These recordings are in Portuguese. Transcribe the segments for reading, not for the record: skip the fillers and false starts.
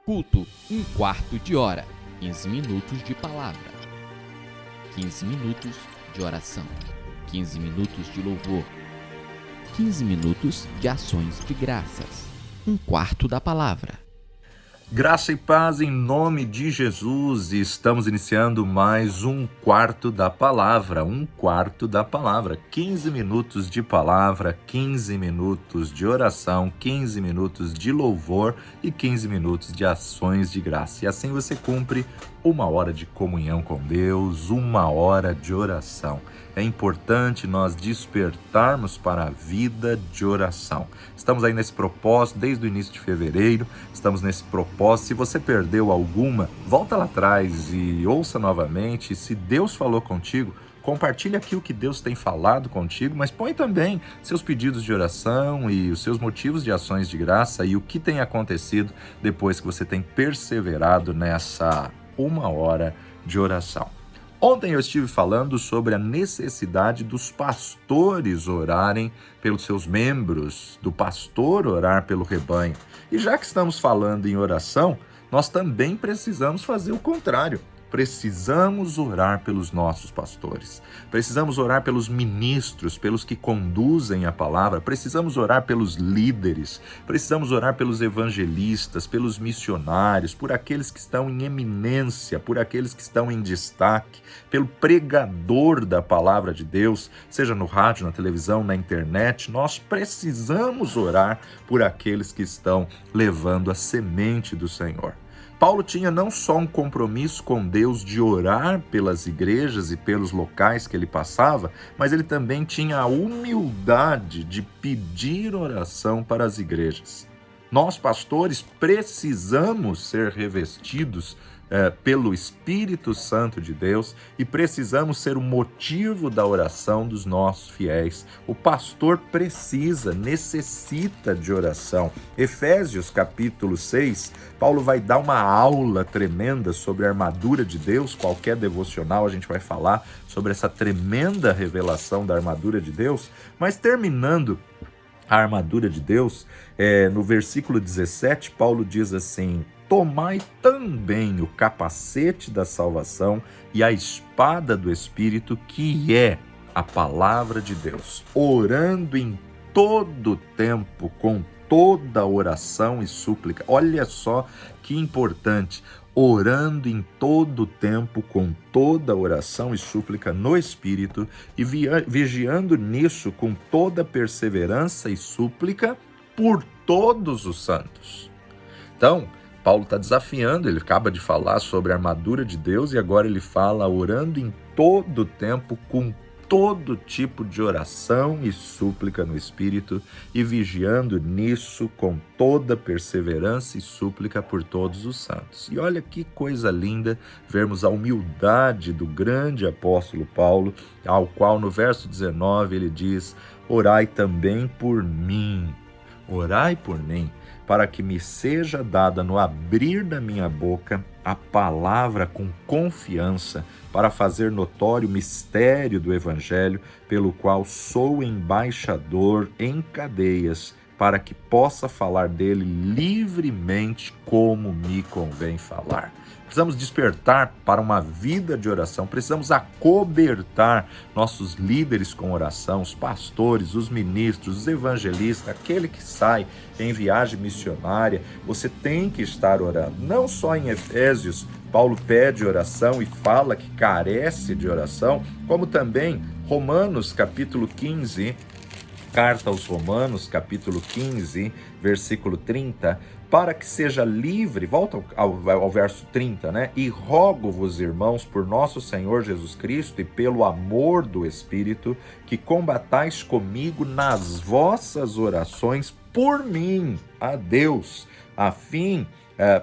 Culto, um quarto de hora, 15 minutos de palavra, 15 minutos de oração, 15 minutos de louvor, 15 minutos de ações de graças, um quarto da palavra. Graça e paz em nome de Jesus, e estamos iniciando mais um quarto da palavra, 15 minutos de palavra, 15 minutos de oração, 15 minutos de louvor e 15 minutos de ações de graça. E assim você cumpre 1 hora de comunhão com Deus, 1 hora de oração. É importante nós despertarmos para a vida de oração. Estamos aí nesse propósito desde o início de fevereiro, estamos nesse propósito. Se você perdeu alguma, volta lá atrás e ouça novamente. Se Deus falou contigo, compartilhe aqui o que Deus tem falado contigo, mas põe também seus pedidos de oração e os seus motivos de ações de graça e o que tem acontecido depois que você tem perseverado nessa 1 hora de oração. Ontem eu estive falando sobre a necessidade dos pastores orarem pelos seus membros, do pastor orar pelo rebanho. E já que estamos falando em oração, nós também precisamos fazer o contrário. Precisamos orar pelos nossos pastores, precisamos orar pelos ministros, pelos que conduzem a palavra, precisamos orar pelos líderes, precisamos orar pelos evangelistas, pelos missionários, por aqueles que estão em eminência, por aqueles que estão em destaque, pelo pregador da palavra de Deus, seja no rádio, na televisão, na internet. Nós precisamos orar por aqueles que estão levando a semente do Senhor. Paulo tinha não só um compromisso com Deus de orar pelas igrejas e pelos locais que ele passava, mas ele também tinha a humildade de pedir oração para as igrejas. Nós, pastores, precisamos ser revestidos pelo Espírito Santo de Deus e precisamos ser o motivo da oração dos nossos fiéis. O pastor necessita de oração. Efésios capítulo 6, Paulo vai dar uma aula tremenda sobre a armadura de Deus. Qualquer devocional a gente vai falar sobre essa tremenda revelação da armadura de Deus, mas terminando a armadura de Deus, no versículo 17, Paulo diz assim: tomai também o capacete da salvação e a espada do Espírito, que é a palavra de Deus, orando em todo tempo, com toda oração e súplica. Olha só que importante. Orando em todo tempo, com toda oração e súplica no Espírito, e vigiando nisso com toda perseverança e súplica por todos os santos. Então, Paulo está desafiando, ele acaba de falar sobre a armadura de Deus e agora ele fala orando em todo tempo, com todo tipo de oração e súplica no Espírito e vigiando nisso com toda perseverança e súplica por todos os santos. E olha que coisa linda vermos a humildade do grande apóstolo Paulo, ao qual no verso 19 ele diz: orai também por mim, orai por mim, para que me seja dada no abrir da minha boca a palavra com confiança, para fazer notório o mistério do Evangelho, pelo qual sou embaixador em cadeias, para que possa falar dele livremente como me convém falar. Precisamos despertar para uma vida de oração, precisamos acobertar nossos líderes com oração, os pastores, os ministros, os evangelistas, aquele que sai em viagem missionária. Você tem que estar orando. Não só em Efésios, Paulo pede oração e fala que carece de oração, como também Romanos capítulo 15, carta aos Romanos, capítulo 15, versículo 30, para que seja livre, volta ao verso 30, né? E rogo-vos, irmãos, por nosso Senhor Jesus Cristo e pelo amor do Espírito, que combatais comigo nas vossas orações por mim, a Deus, a fim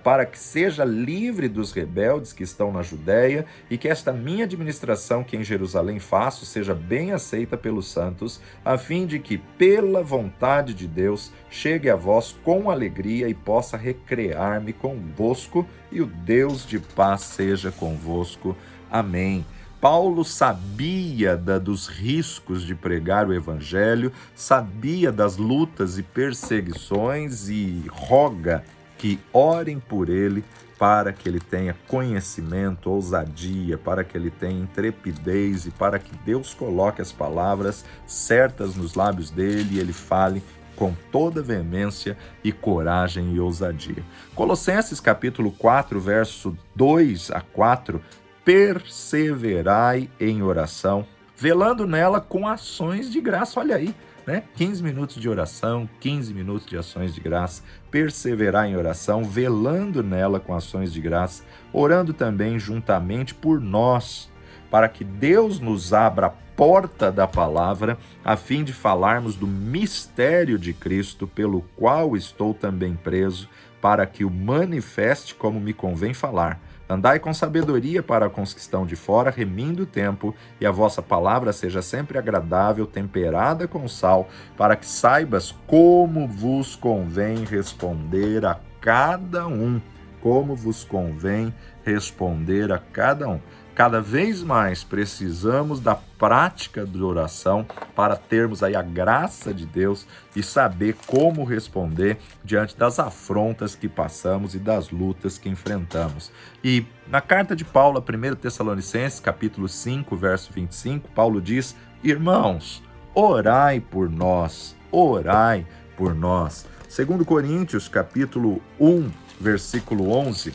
para que seja livre dos rebeldes que estão na Judéia e que esta minha administração que em Jerusalém faço seja bem aceita pelos santos, a fim de que, pela vontade de Deus, chegue a vós com alegria e possa recrear-me convosco, e o Deus de paz seja convosco. Amém. Paulo sabia dos riscos de pregar o evangelho, sabia das lutas e perseguições e roga que orem por ele, para que ele tenha conhecimento, ousadia, para que ele tenha intrepidez e para que Deus coloque as palavras certas nos lábios dele e ele fale com toda veemência e coragem e ousadia. Colossenses capítulo 4, verso 2 a 4, perseverai em oração, velando nela com ações de graça. Olha aí, né? 15 minutos de oração, 15 minutos de ações de graça, perseverar em oração, velando nela com ações de graça, orando também juntamente por nós, para que Deus nos abra a porta da palavra, a fim de falarmos do mistério de Cristo, pelo qual estou também preso, para que o manifeste como me convém falar. Andai com sabedoria para com os que estão de fora, remindo o tempo, e a vossa palavra seja sempre agradável, temperada com sal, para que saibas como vos convém responder a cada um. Como vos convém responder a cada um. Cada vez mais precisamos da prática de oração para termos aí a graça de Deus e saber como responder diante das afrontas que passamos e das lutas que enfrentamos. E na carta de Paulo, a 1 Tessalonicenses, capítulo 5, verso 25, Paulo diz: irmãos, orai por nós, orai por nós. 2 Coríntios, capítulo 1, versículo 11,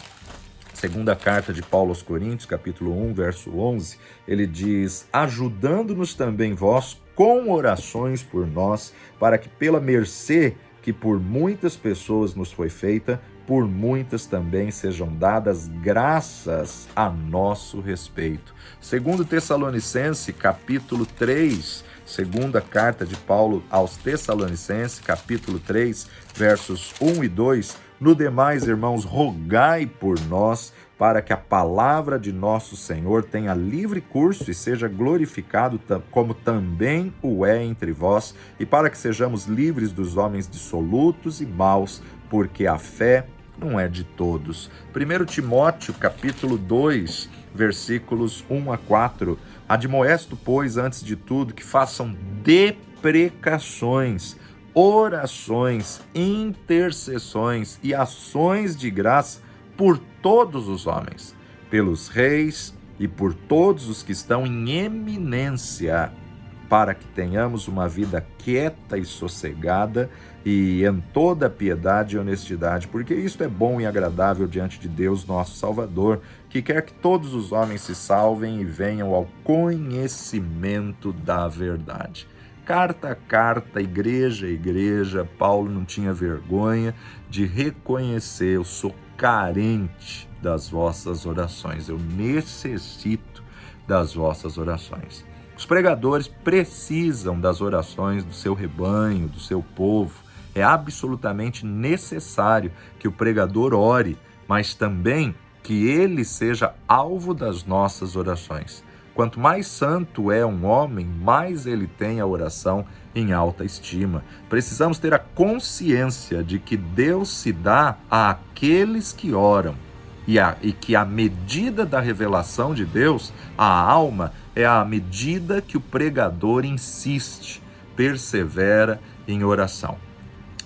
segunda carta de Paulo aos Coríntios, capítulo 1, verso 11, ele diz: ajudando-nos também vós com orações por nós, para que pela mercê que por muitas pessoas nos foi feita, por muitas também sejam dadas graças a nosso respeito. Segundo Tessalonicenses, capítulo 3, segunda carta de Paulo aos Tessalonicenses, capítulo 3, versos 1 e 2, no demais, irmãos, rogai por nós, para que a palavra de nosso Senhor tenha livre curso e seja glorificado, como também o é entre vós, e para que sejamos livres dos homens dissolutos e maus, porque a fé não é de todos. 1 Timóteo, capítulo 2, versículos 1 a 4, admoesto, pois, antes de tudo, que façam deprecações, orações, intercessões e ações de graça por todos os homens, pelos reis e por todos os que estão em eminência, para que tenhamos uma vida quieta e sossegada e em toda piedade e honestidade, porque isto é bom e agradável diante de Deus, nosso Salvador, que quer que todos os homens se salvem e venham ao conhecimento da verdade. Carta a carta, igreja a igreja, Paulo não tinha vergonha de reconhecer: eu sou carente das vossas orações, eu necessito das vossas orações. Os pregadores precisam das orações do seu rebanho, do seu povo. É absolutamente necessário que o pregador ore, mas também que ele seja alvo das nossas orações. Quanto mais santo é um homem, mais ele tem a oração em alta estima. Precisamos ter a consciência de que Deus se dá àqueles que oram e que a medida da revelação de Deus, a alma, é a medida que o pregador insiste, persevera em oração.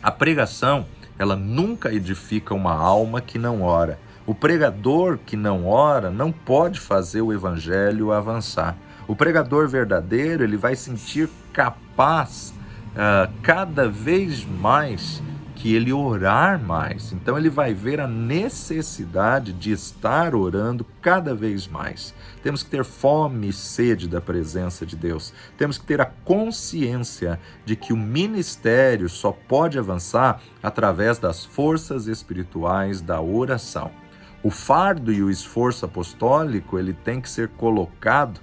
A pregação, ela nunca edifica uma alma que não ora. O pregador que não ora não pode fazer o evangelho avançar. O pregador verdadeiro, ele vai sentir capaz cada vez mais que ele orar mais. Então ele vai ver a necessidade de estar orando cada vez mais. Temos que ter fome e sede da presença de Deus. Temos que ter a consciência de que o ministério só pode avançar através das forças espirituais da oração. O fardo e o esforço apostólico, ele tem que ser colocado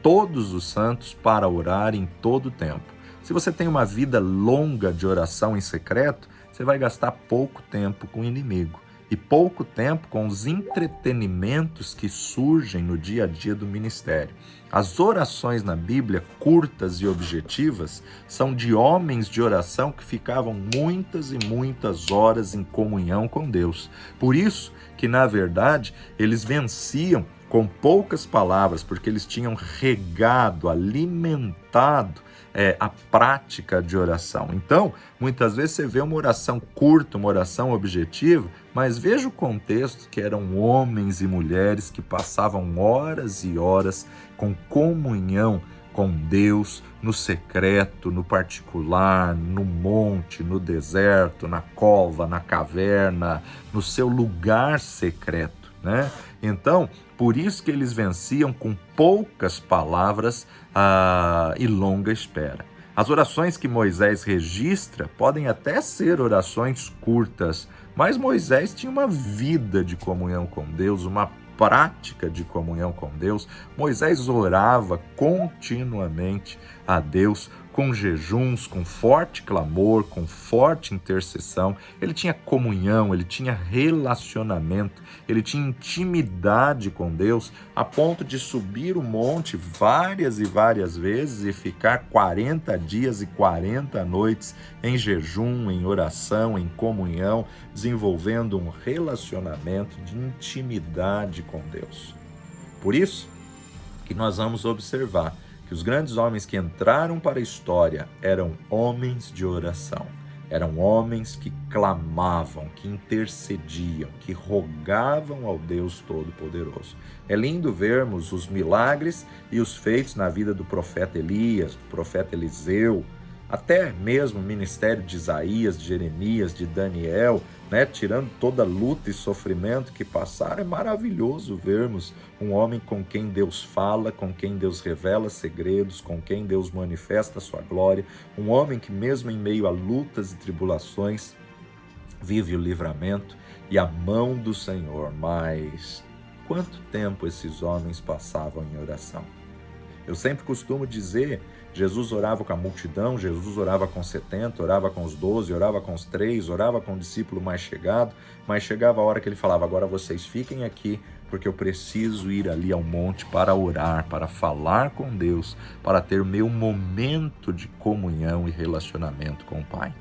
todos os santos para orar em todo o tempo. Se você tem uma vida longa de oração em secreto, você vai gastar pouco tempo com o inimigo e pouco tempo com os entretenimentos que surgem no dia a dia do ministério. As orações na Bíblia, curtas e objetivas, são de homens de oração que ficavam muitas e muitas horas em comunhão com Deus. Por isso que, na verdade, eles venciam com poucas palavras, porque eles tinham regado, alimentado a prática de oração. Então, muitas vezes você vê uma oração curta, uma oração objetiva, mas veja o contexto, que eram homens e mulheres que passavam horas e horas com comunhão com Deus, no secreto, no particular, no monte, no deserto, na cova, na caverna, no seu lugar secreto, né? Então, por isso que eles venciam com poucas palavras e longa espera. As orações que Moisés registra podem até ser orações curtas, mas Moisés tinha uma vida de comunhão com Deus, uma prática de comunhão com Deus. Moisés orava continuamente a Deus com jejuns, com forte clamor, com forte intercessão. Ele tinha comunhão, ele tinha relacionamento, ele tinha intimidade com Deus, a ponto de subir o monte várias e várias vezes e ficar 40 dias e 40 noites em jejum, em oração, em comunhão, desenvolvendo um relacionamento de intimidade com Deus. Por isso que nós vamos observar que os grandes homens que entraram para a história eram homens de oração, eram homens que clamavam, que intercediam, que rogavam ao Deus Todo-Poderoso. É lindo vermos os milagres e os feitos na vida do profeta Elias, do profeta Eliseu, até mesmo o ministério de Isaías, de Jeremias, de Daniel, né? Tirando toda a luta e sofrimento que passaram. É maravilhoso vermos um homem com quem Deus fala, com quem Deus revela segredos, com quem Deus manifesta a sua glória, um homem que mesmo em meio a lutas e tribulações vive o livramento e a mão do Senhor. Mas quanto tempo esses homens passavam em oração? Eu sempre costumo dizer, Jesus orava com a multidão, Jesus orava com 70, orava com os 12, orava com os 3, orava com o discípulo mais chegado, mas chegava a hora que ele falava, agora vocês fiquem aqui, porque eu preciso ir ali ao monte para orar, para falar com Deus, para ter meu momento de comunhão e relacionamento com o Pai.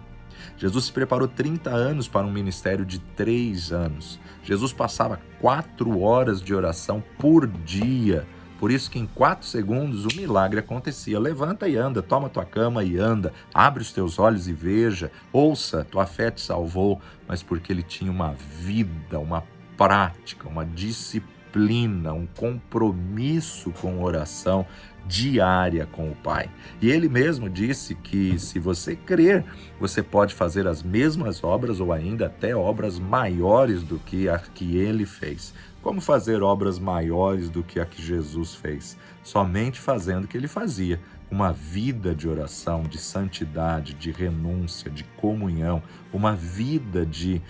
Jesus se preparou 30 anos para um ministério de 3 anos. Jesus passava 4 horas de oração por dia. Por isso que em 4 segundos o milagre acontecia. Levanta e anda, toma tua cama e anda, abre os teus olhos e veja, ouça, tua fé te salvou, mas porque ele tinha uma vida, uma prática, uma disciplina, um compromisso com oração diária com o Pai. E ele mesmo disse que se você crer, você pode fazer as mesmas obras ou ainda até obras maiores do que a que ele fez. Como fazer obras maiores do que a que Jesus fez? Somente fazendo o que ele fazia. Uma vida de oração, de santidade, de renúncia, de comunhão, uma vida de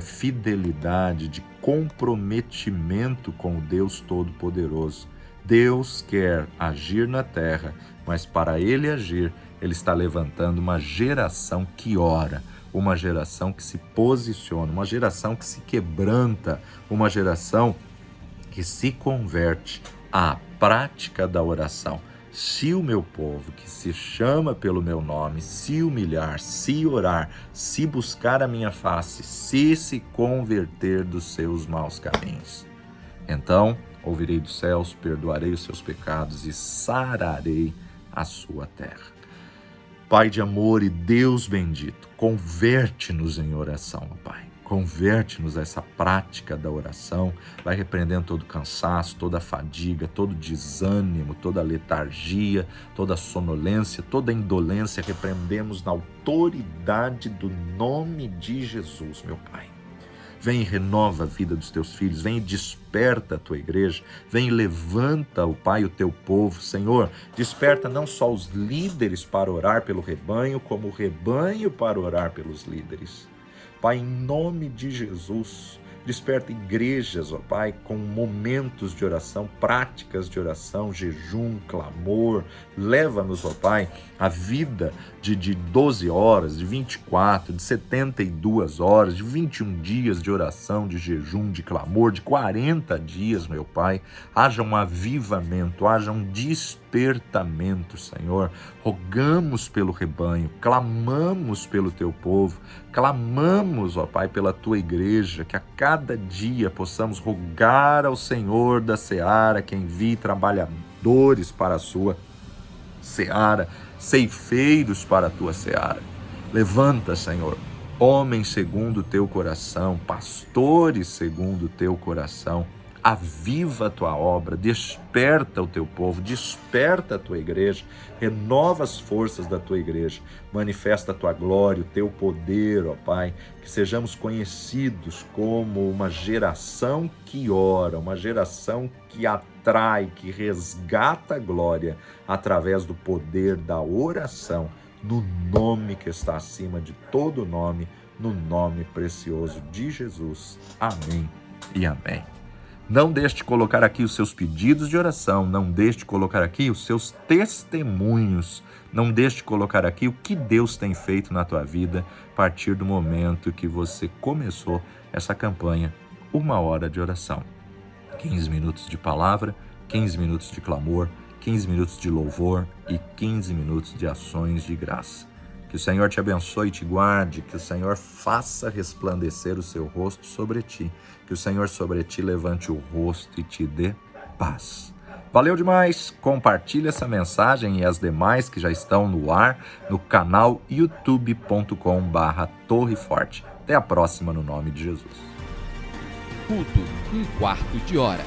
fidelidade, de comprometimento com o Deus Todo-Poderoso. Deus quer agir na terra, mas para ele agir, ele está levantando uma geração que ora, uma geração que se posiciona, uma geração que se quebranta, uma geração que se converte à prática da oração. Se o meu povo, que se chama pelo meu nome, se humilhar, se orar, se buscar a minha face, se converter dos seus maus caminhos, então ouvirei dos céus, perdoarei os seus pecados e sararei a sua terra. Pai de amor e Deus bendito, converte-nos em oração, Pai. Converte-nos a essa prática da oração, vai repreendendo todo cansaço, toda fadiga, todo desânimo, toda letargia, toda sonolência, toda indolência, repreendemos na autoridade do nome de Jesus, meu Pai. Vem e renova a vida dos teus filhos, vem e desperta a tua igreja, vem e levanta, ó Pai, o teu povo. Senhor, desperta não só os líderes para orar pelo rebanho, como o rebanho para orar pelos líderes. Pai, em nome de Jesus, desperta igrejas, ó Pai, com momentos de oração, práticas de oração, jejum, clamor. Leva-nos, ó Pai, a vida de 12 horas, de 24, de 72 horas, de 21 dias de oração, de jejum, de clamor, de 40 dias, meu Pai. Haja um avivamento, haja um despertamento, Senhor. Rogamos pelo rebanho, clamamos pelo teu povo, clamamos, ó Pai, pela tua igreja, que a cada dia possamos rogar ao Senhor da seara que envie trabalhadores para a sua seara, ceifeiros para a tua seara. Levanta, Senhor, homens segundo o teu coração, pastores segundo o teu coração. Aviva a tua obra, desperta o teu povo, desperta a tua igreja, renova as forças da tua igreja, manifesta a tua glória, o teu poder, ó Pai, que sejamos conhecidos como uma geração que ora, uma geração que atrai, que resgata a glória através do poder da oração, no nome que está acima de todo nome, no nome precioso de Jesus. Amém e amém. Não deixe de colocar aqui os seus pedidos de oração, não deixe de colocar aqui os seus testemunhos, não deixe de colocar aqui o que Deus tem feito na tua vida a partir do momento que você começou essa campanha, 1 hora de oração. 15 minutos de palavra, 15 minutos de clamor, 15 minutos de louvor e 15 minutos de ações de graça. Que o Senhor te abençoe e te guarde, que o Senhor faça resplandecer o seu rosto sobre ti, que o Senhor sobre ti levante o rosto e te dê paz. Valeu demais, compartilhe essa mensagem e as demais que já estão no ar no canal youtube.com/torreforte. Até a próxima no nome de Jesus. Culto 1/4 de hora.